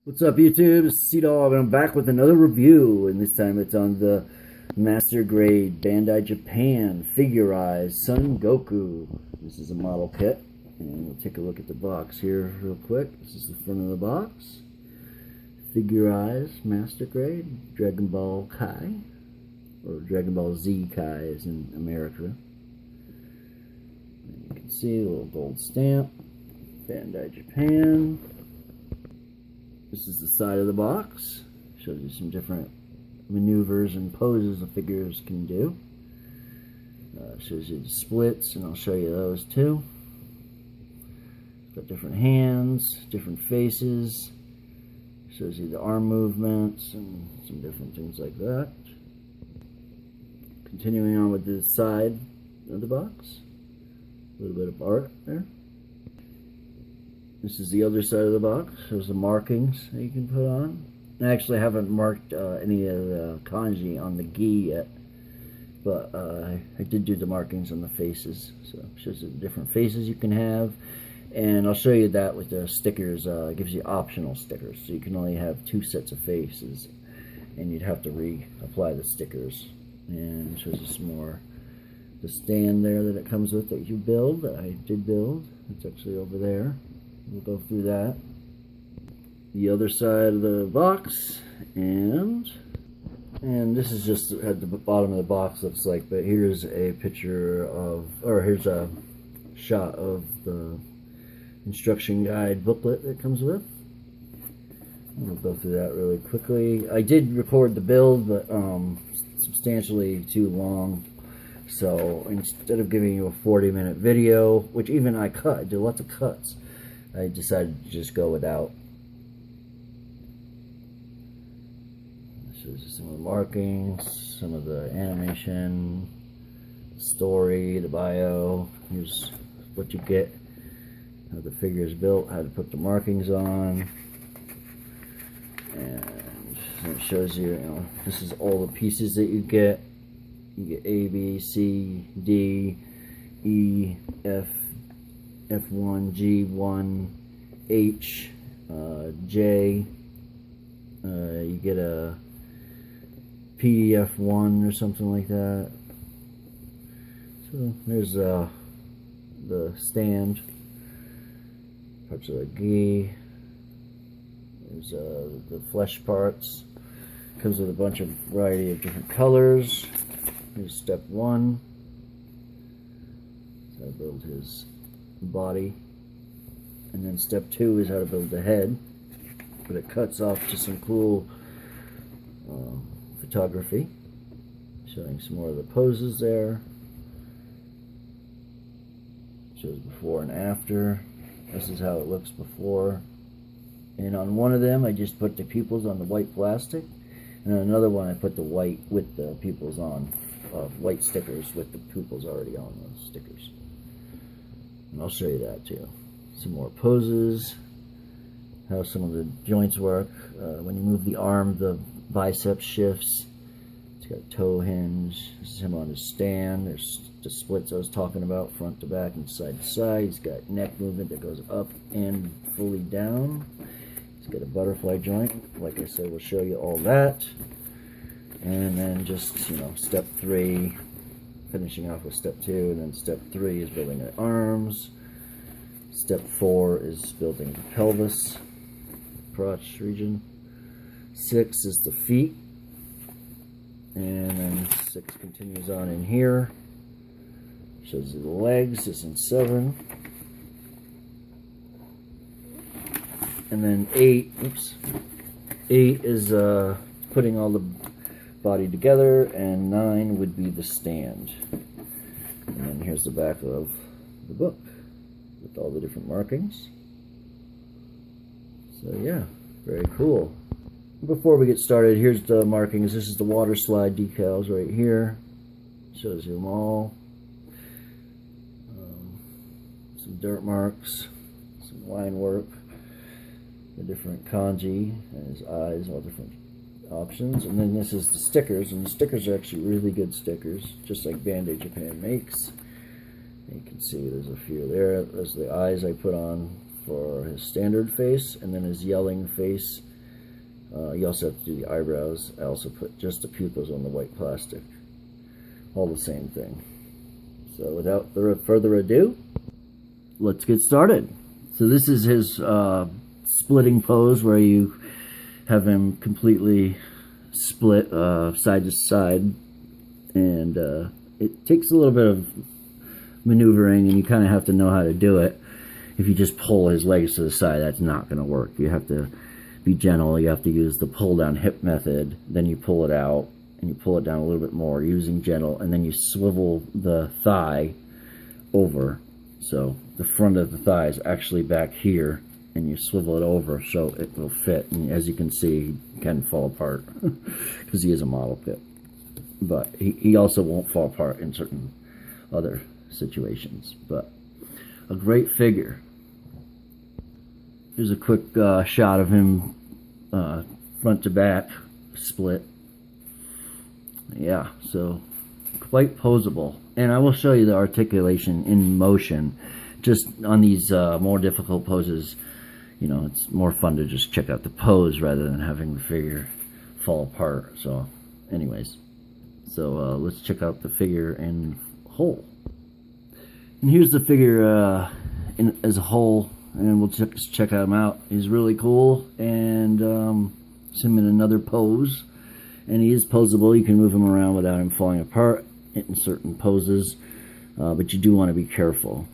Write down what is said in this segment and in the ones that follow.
What's up, YouTube? It's C-Dog, and I'm back with another review, and this time it's on the Mastergrade Bandai Japan Figurized Son Goku. This is a model kit, and we'll take a look at the box here real quick. This is the front of the box. Figurized Mastergrade Dragon Ball Kai, or Dragon Ball Z Kai is in America. And you can see a little gold stamp, Bandai Japan. This is the side of the box. Shows you some different maneuvers and poses the figures can do. Shows you the splits, and I'll show you those too. It's got different hands, different faces. Shows you the arm movements and some different things like that. Continuing on with the side of the box. A little bit of art there. This is the other side of the box. There's the markings that you can put on. I actually haven't marked any of the kanji on the gi yet, but I did do the markings on the faces. So it shows you the different faces you can have, and I'll show you that with the stickers. It gives you optional stickers, so you can only have 2 sets of faces, and you'd have to reapply the stickers. And it shows you some more. The stand there that it comes with that you build, that I did build. It's actually over there. We'll go through that. The other side of the box, and this is just at the bottom of the box looks like, but here's a picture of, or here's a shot of the instruction guide booklet that comes with. We'll go through that really quickly. I did record the build, but substantially too long. So instead of giving you a 40-minute video, which even I did lots of cuts, I decided to just go without. This shows you some of the markings, some of the animation, story, the bio. Here's what you get, how the figure is built, how to put the markings on. And it shows you, this is all the pieces that you get. You get A, B, C, D, E, F, F1, G1, H, J. You get a PDF1 or something like that. So there's the stand, parts of the gi. There's the flesh parts. Comes with a bunch of variety of different colors. Here's step 1. So I build his body, and then step 2 is how to build the head, but it cuts off to some cool photography, showing some more of the poses there. Shows before and after. This is how it looks before, and on one of them I just put the pupils on the white plastic, and on another one I put the white with the pupils on, white stickers with the pupils already on those stickers. And I'll show you that too. Some more poses, how some of the joints work. When you move the arm, the bicep shifts. It's got toe hinge. This is him on his stand. There's the splits I was talking about, front to back and side to side. He's got neck movement that goes up and fully down. He's got a butterfly joint. Like I said, we'll show you all that. And then just, step 3. Finishing off with step 2, and then step 3 is building the arms. Step 4 is building the pelvis, crotch region. 6 is the feet, and then 6 continues on in here. Shows you the legs. This in 7, and then 8. Oops, 8 is putting all the body together, and 9 would be the stand. And then here's the back of the book with all the different markings. So yeah, very cool. Before we get started, here's the markings. This is the water slide decals right here. Shows you them all. Some dirt marks, some line work, the different kanji and his eyes, all different options. And then this is the stickers, and the stickers are actually really good stickers, just like Bandai Japan makes. And you can see there's a few there. There's the eyes I put on for his standard face, and then his yelling face You also have to do the eyebrows. I also put just the pupils on the white plastic. All the same thing. So without further ado, let's get started. So this is his splitting pose, where you have him completely split side to side, and it takes a little bit of maneuvering, and you kind of have to know how to do it. If you just pull his legs to the side, that's not going to work. You have to be gentle. You have to use the pull down hip method, then you pull it out and you pull it down a little bit more using gentle, and then you swivel the thigh over, so the front of the thigh is actually back here, and you swivel it over so it will fit. And as you can see, he can fall apart because he is a model kit, but he also won't fall apart in certain other situations. But a great figure. Here's a quick shot of him front to back split. Yeah, so quite posable. And I will show you the articulation in motion. Just on these more difficult poses, you know, it's more fun to just check out the pose rather than having the figure fall apart. So anyways, so let's check out the figure in whole. And here's the figure as a whole, and we'll check him out. He's really cool, and it's him in another pose, and he is posable. You can move him around without him falling apart in certain poses, but you do want to be careful.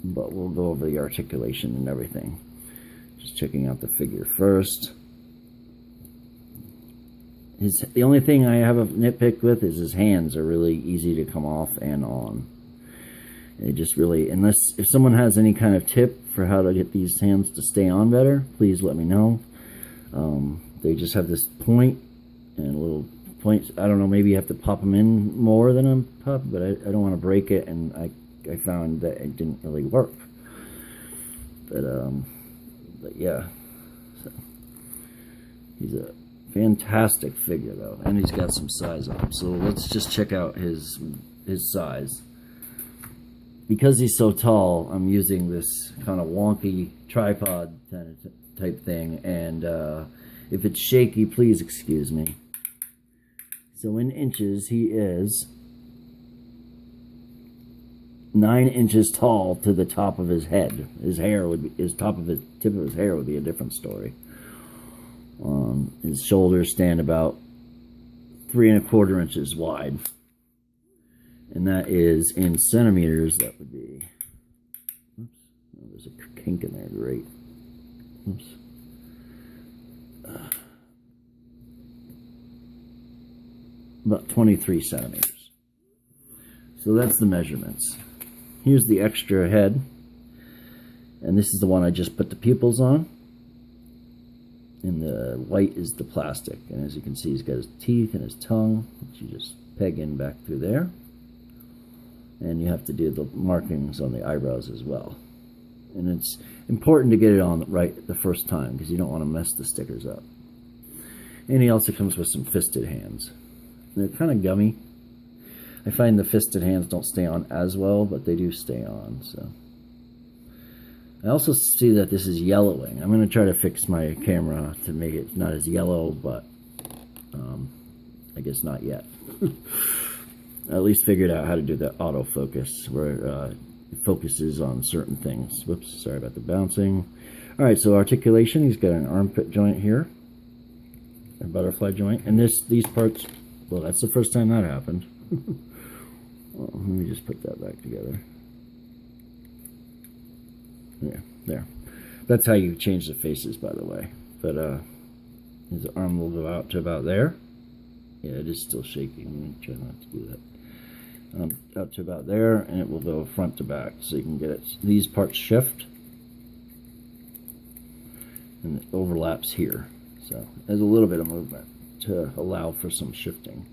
But we'll go over the articulation and everything. Just checking out the figure first. The only thing I have a nitpick with is his hands are really easy to come off and on. It just really, if someone has any kind of tip for how to get these hands to stay on better, please let me know. They just have this point and little points. I don't know, maybe you have to pop them in more than a pop, but I don't want to break it, and I found that it didn't really work. But yeah, so he's a fantastic figure though, and he's got some size on him. So let's just check out his size. Because he's so tall, I'm using this kind of wonky tripod kind of type thing, and if it's shaky, please excuse me. So in inches, he is 9 inches tall to the top of his head. His hair would be, tip of his hair would be a different story. His shoulders stand about 3¼ inches wide. And that is in centimeters. That would be, oops, oh, there's a kink in there, great. Oops. About 23 centimeters. So that's the measurements. Here's the extra head, and this is the one I just put the pupils on, and the white is the plastic. And as you can see, he's got his teeth and his tongue, which you just peg in back through there. And you have to do the markings on the eyebrows as well. And it's important to get it on right the first time, because you don't want to mess the stickers up. And he also comes with some fisted hands. And they're kind of gummy. I find the fisted hands don't stay on as well, but they do stay on. So I also see that this is yellowing. I'm going to try to fix my camera to make it not as yellow, but I guess not yet. I at least figured out how to do the autofocus, where it focuses on certain things. Whoops, sorry about the bouncing. Alright, so articulation, he's got an armpit joint here, a butterfly joint, and these parts, well, that's the first time that happened. Well, let me just put that back together. Yeah, there. That's how you change the faces, by the way. But his arm will go out to about there. Yeah, it is still shaking. I'm going to try not to do that. Up to about there, and it will go front to back, so you can get it. These parts shift, and it overlaps here. So there's a little bit of movement to allow for some shifting.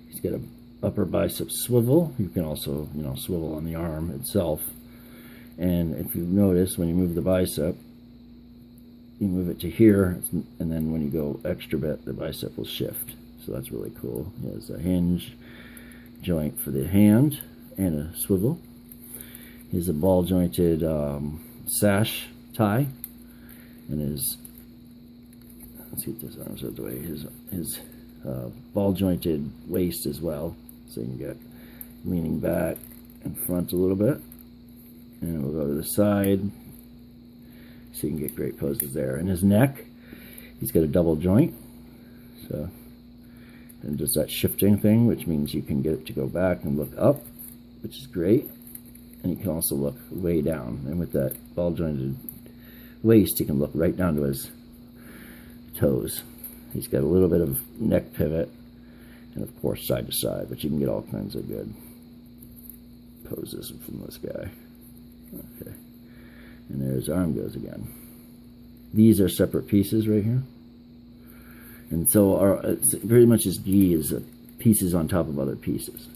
He's got an upper bicep swivel. You can also, you know, swivel on the arm itself. And if you notice, when you move the bicep, you move it to here, and then when you go extra bit, the bicep will shift. So that's really cool. He has a hinge joint for the hand and a swivel. He has a ball jointed sash tie, and his let's get this arms out of the way. His ball jointed waist as well, so you can get leaning back and front a little bit, and we'll go to the side so you can get great poses there. And his neck, he's got a double joint, so and just that shifting thing, which means you can get it to go back and look up, which is great. And you can also look way down, and with that ball jointed waist, you can look right down to his toes. He's got a little bit of neck pivot, and of course side to side, but you can get all kinds of good poses from this guy. Okay, and there his arm goes again. These are separate pieces right here, and so it's pretty much his gi is pieces on top of other pieces.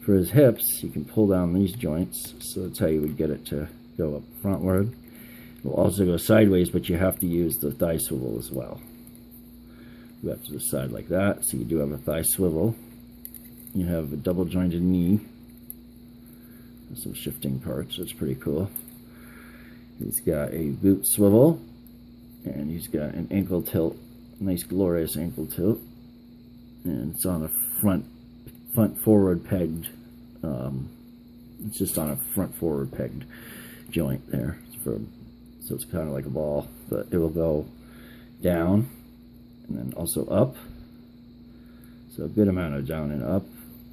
For his hips, you can pull down these joints, so that's how you would get it to go up frontward. It will also go sideways, but you have to use the thigh swivel as well. Go up to the side like that, so you do have a thigh swivel. You have a double jointed knee. There's some shifting parts, that's pretty cool. He's got a boot swivel, and he's got an ankle tilt, nice glorious ankle tilt. And it's on a front forward pegged, it's just on a front forward pegged joint there. So it's kind of like a ball, but it will go down and then also up. So a good amount of down and up.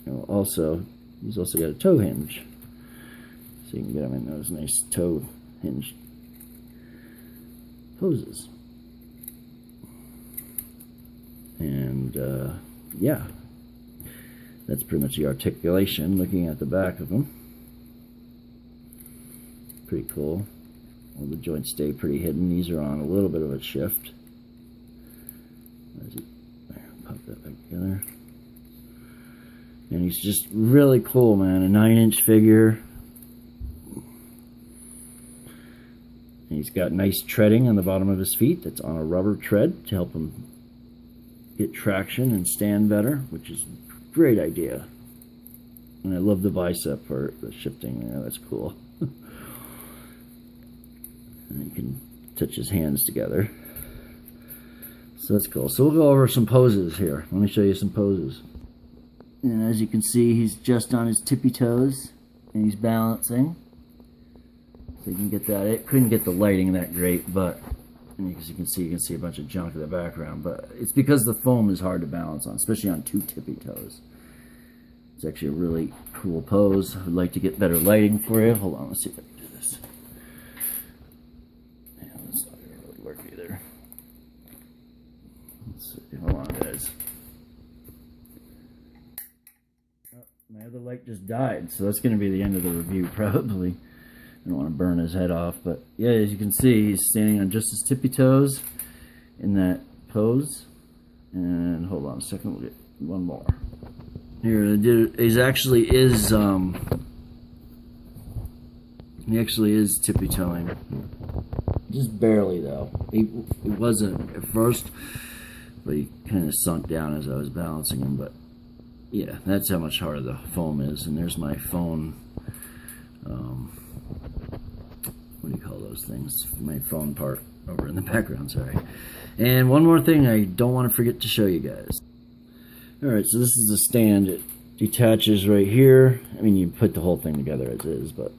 And he's also got a toe hinge, so you can get him in those nice toe hinge poses. And yeah, that's pretty much the articulation. Looking at the back of him, pretty cool. All the joints stay pretty hidden. These are on a little bit of a shift. Pop that back together. And he's just really cool, man. A 9-inch figure. And he's got nice treading on the bottom of his feet. That's on a rubber tread to help him get traction and stand better, which is a great idea. And I love the bicep part, the shifting there. That's cool. And you can touch his hands together. So that's cool. So we'll go over some poses here. Let me show you some poses. And as you can see, he's just on his tippy toes, and he's balancing. So you can get that. It couldn't get the lighting that great, but as you can see a bunch of junk in the background. But it's because the foam is hard to balance on, especially on two tippy toes. It's actually a really cool pose. I'd like to get better lighting for you. Hold on, let's see if I can do this. Yeah, that's not gonna really work either. Let's see. Hold on, guys. Oh, my other light just died, so that's gonna be the end of the review probably. I don't want to burn his head off, but yeah, as you can see, he's standing on just his tippy toes in that pose. And hold on a second, we'll get one more. Here, he actually is tippy toeing, just barely though. He wasn't at first, but he kind of sunk down as I was balancing him. But yeah, that's how much harder the foam is. And there's my phone. What do you call those things? My phone part over in the background, sorry. And one more thing I don't want to forget to show you guys. Alright, so this is the stand. It detaches right here. I mean, you put the whole thing together as is, but...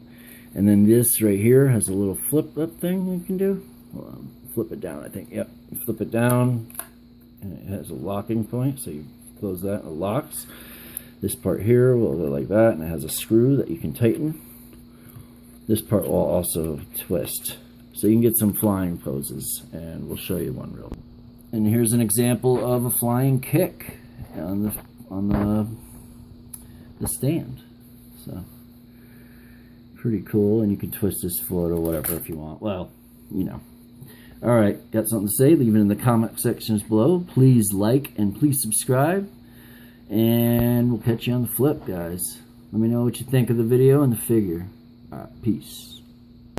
And then this right here has a little flip up thing you can do. Hold on, flip it down, I think. Yep, you flip it down, and it has a locking point, so you close that, and it locks. This part here will go like that, and it has a screw that you can tighten. This part will also twist, so you can get some flying poses, and we'll show you one real. And here's an example of a flying kick on the stand. So pretty cool, and you can twist this foot or whatever if you want. Well, you know. All right, got something to say? Leave it in the comment sections below. Please like and please subscribe, and we'll catch you on the flip, guys. Let me know what you think of the video and the figure. Peace.